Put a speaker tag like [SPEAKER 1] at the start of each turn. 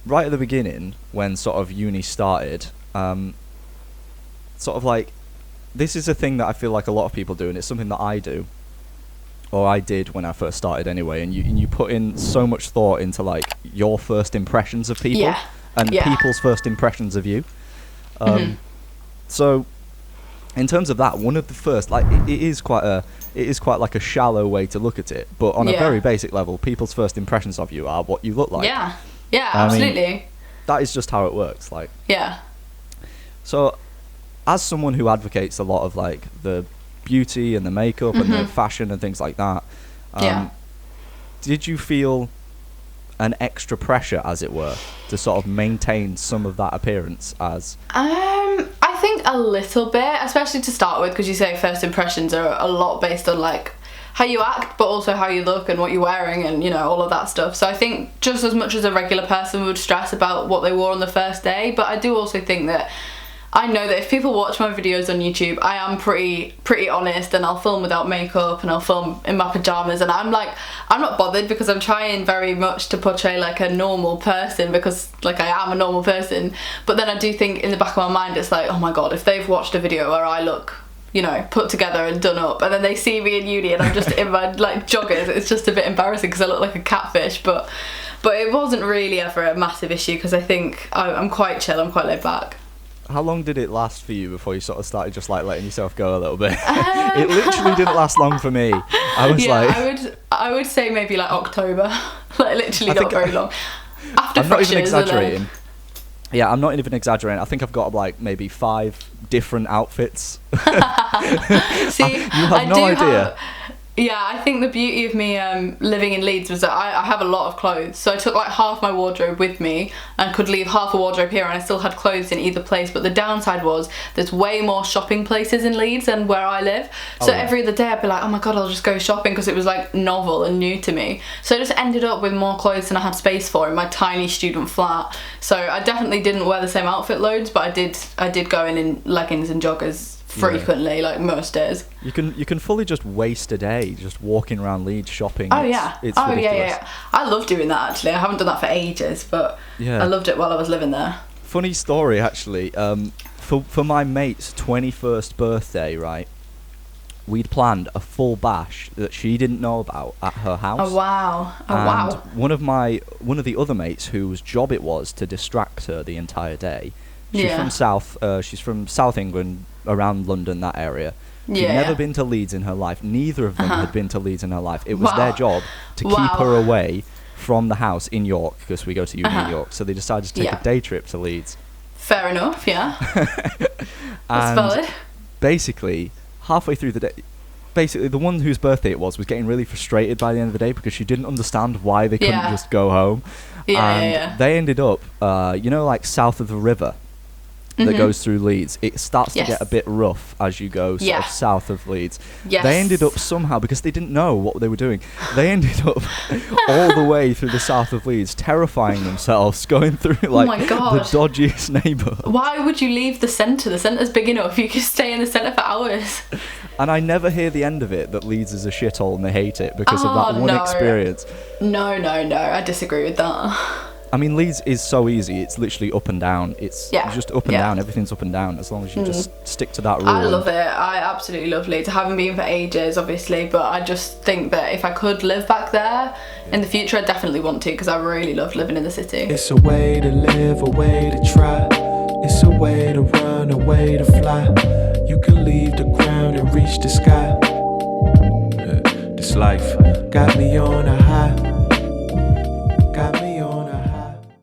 [SPEAKER 1] right at the beginning, when sort of uni started, sort of like, this is a thing that I feel like a lot of people do, and it's something that I do, or I did when I first started anyway, and you put in so much thought into like your first impressions of people and people's first impressions of you. So in terms of that, one of the first, like, it is quite like a shallow way to look at it, but on a very basic level, people's first impressions of you are what you look like.
[SPEAKER 2] Yeah, absolutely.
[SPEAKER 1] I mean, that is just how it works. Like,
[SPEAKER 2] yeah.
[SPEAKER 1] So, as someone who advocates a lot of like the beauty and the makeup and the fashion and things like that, did you feel an extra pressure, as it were, to sort of maintain some of that appearance as?
[SPEAKER 2] I think a little bit, especially to start with, because you say first impressions are a lot based on like how you act, but also how you look and what you're wearing and, you know, all of that stuff. So I think just as much as a regular person would stress about what they wore on the first day, but I do also think that I know that if people watch my videos on YouTube, I am pretty honest, and I'll film without makeup and I'll film in my pajamas, and I'm not bothered, because I'm trying very much to portray like a normal person, because like I am a normal person. But then I do think in the back of my mind, it's like, oh my god, if they've watched a video where I look, you know, put together and done up, and then they see me in uni and I'm just in my like joggers, it's just a bit embarrassing because I look like a catfish. But it wasn't really ever a massive issue, because I think I'm quite chill, I'm quite laid back.
[SPEAKER 1] How long did it last for you before you sort of started just like letting yourself go a little bit? It literally didn't last long for me.
[SPEAKER 2] I would say maybe like October. Like literally not very long. After
[SPEAKER 1] I'm not even
[SPEAKER 2] freshers,
[SPEAKER 1] exaggerating. Yeah, I'm not even exaggerating. I think I've got like maybe 5 different outfits.
[SPEAKER 2] See,
[SPEAKER 1] you have no idea.
[SPEAKER 2] Yeah, I think the beauty of me living in Leeds was that I have a lot of clothes. So I took like half my wardrobe with me and could leave half a wardrobe here, and I still had clothes in either place. But the downside was there's way more shopping places in Leeds than where I live. So every other day I'd be like, oh my god, I'll just go shopping, because it was like novel and new to me. So I just ended up with more clothes than I had space for in my tiny student flat. So I definitely didn't wear the same outfit loads, but I did go in leggings and joggers frequently, like most days.
[SPEAKER 1] You can fully just waste a day just walking around Leeds shopping. It's ridiculous.
[SPEAKER 2] Yeah. I love doing that, actually. I haven't done that for ages, but I loved it while I was living there.
[SPEAKER 1] Funny story, actually. For my mate's 21st birthday, right, we'd planned a full bash that she didn't know about at her house.
[SPEAKER 2] Oh wow.
[SPEAKER 1] One of the other mates, whose job it was to distract her the entire day. She's from South England, around London, that area. She'd never been to Leeds in her life. Neither of them had been to Leeds in her life. It was their job to keep her away from the house in York, because we go to uni in York. So they decided to take a day trip to Leeds.
[SPEAKER 2] Fair enough, yeah. That's valid.
[SPEAKER 1] Basically, halfway through the day, the one whose birthday it was getting really frustrated by the end of the day, because she didn't understand why they couldn't just go home. They ended up, like south of the river that goes through Leeds. It starts to get a bit rough as you go sort of south of Leeds. They ended up somehow, because they didn't know what they were doing, they ended up all the way through the south of Leeds, terrifying themselves, going through like the dodgiest neighbourhood.
[SPEAKER 2] Why would you leave the centre? The centre's big enough, you could stay in the centre for hours.
[SPEAKER 1] And I never hear the end of it, that Leeds is a shithole and they hate it because of that one experience.
[SPEAKER 2] No, I disagree with that.
[SPEAKER 1] I mean, Leeds is so easy. It's literally up and down. It's just up and down. Everything's up and down, as long as you just stick to that rule.
[SPEAKER 2] I love it. I absolutely love Leeds. I haven't been for ages, obviously, but I just think that if I could live back there in the future, I definitely want to, because I really love living in the city.
[SPEAKER 3] It's a way to live, a way to try. It's a way to run, a way to fly. You can leave the ground and reach the sky. This life got me on a